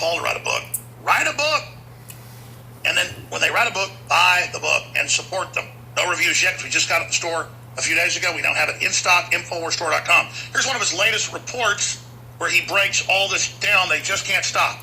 Paul to write a book. Write a book. And then when they write a book, buy the book and support them. No reviews yet because we just got it at the store a few days ago. We now have it in stock, InfoWarsStore.com. Here's one of his latest reports where he breaks all this down. They just can't stop.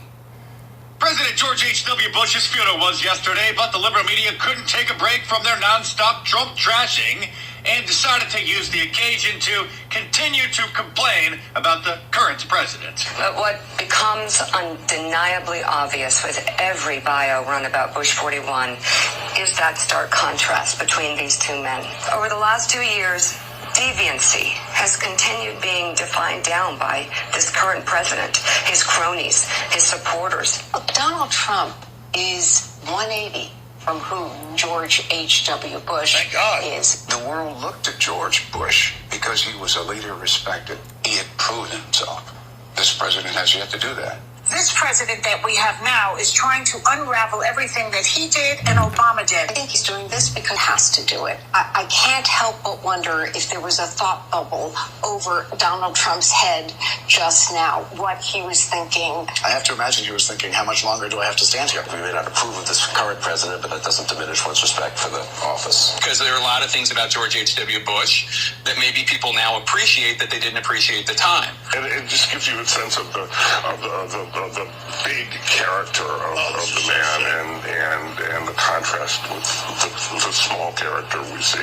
President George H.W. Bush's funeral was yesterday, but the liberal media couldn't take a break from their nonstop Trump trashing and decided to use the occasion to continue to complain about the current president. But what becomes undeniably obvious with every bio run about Bush 41 is that stark contrast between these two men. Over the last 2 years, deviancy has continued being defined down by this current president, his cronies, his supporters. Donald Trump is 180 from who George H.W. Bush Thank God. is. The world looked at George Bush because he was a leader respected. He had proven himself. This president has yet to do that. This president that we have now is trying to unravel everything that he did and Obama did. I think he's doing this because he has to do it. I can't help but wonder if there was a thought bubble over Donald Trump's head just now, what he was thinking. I have to imagine he was thinking, how much longer do I have to stand here? We may not approve of this current president, but that doesn't diminish one's respect for the office. Because there are a lot of things about George H.W. Bush that maybe people now appreciate that they didn't appreciate at the time. And it just gives you a sense of the big character of the man and the contrast with the small character we see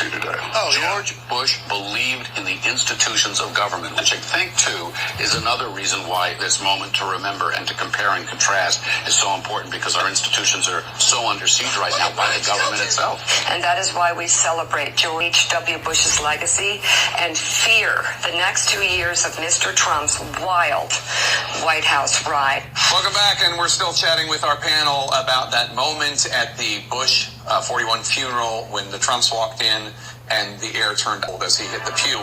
today. George Bush believed in the institutions of government, which I think, too, is another reason why this moment to remember and to compare and contrast is so important, because our institutions are so under siege right now by the government itself. And that is why we celebrate George H.W. Bush's legacy and fear the next 2 years of Mr. Trump's wild White House ride. Welcome back, and we're still chatting with our panel about that moment at the Bush 41 funeral when the Trumps walked in and the air turned cold as he hit the pew.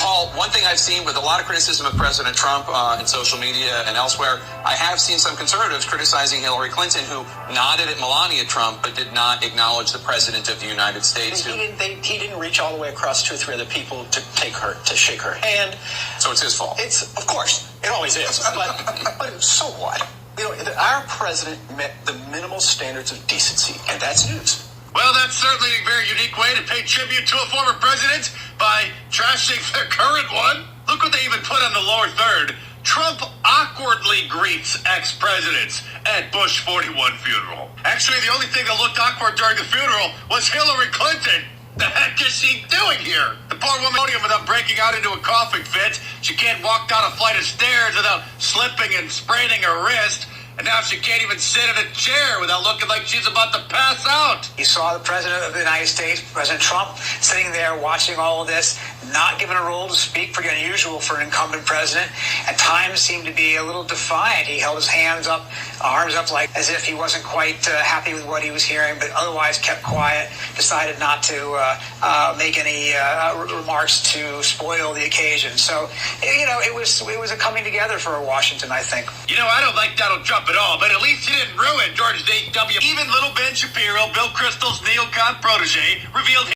Paul, one thing I've seen with a lot of criticism of President Trump in social media and elsewhere, I have seen some conservatives criticizing Hillary Clinton, who nodded at Melania Trump but did not acknowledge the President of the United States. He didn't reach all the way across 2 or 3 other people to shake her hand. So it's his fault. It's, of course, it always is. But so what? You know, our president met the minimal standards of decency, and that's news. Well, that's certainly a very unique way to pay tribute to a former president by trashing the current one. Look what they even put on the lower third. Trump awkwardly greets ex-presidents at Bush 41 funeral. Actually, the only thing that looked awkward during the funeral was Hillary Clinton. The heck is she doing here? The poor woman without breaking out into a coughing fit. She can't walk down a flight of stairs without slipping and spraining her wrist. And now she can't even sit in a chair without looking like she's about to pass out. You saw the President of the United States, President Trump, sitting there watching all of this, not given a role to speak, pretty unusual for an incumbent president. At times seemed to be a little defiant. He held his hands up, arms up, like as if he wasn't quite happy with what he was hearing, but otherwise kept quiet, decided not to make any remarks to spoil the occasion. So, you know, it was a coming together for Washington, I think. You know, I don't like Donald Trump at all, but at least he didn't ruin George H.W. Even little Ben Shapiro, Bill Kristol's neocon protege, revealed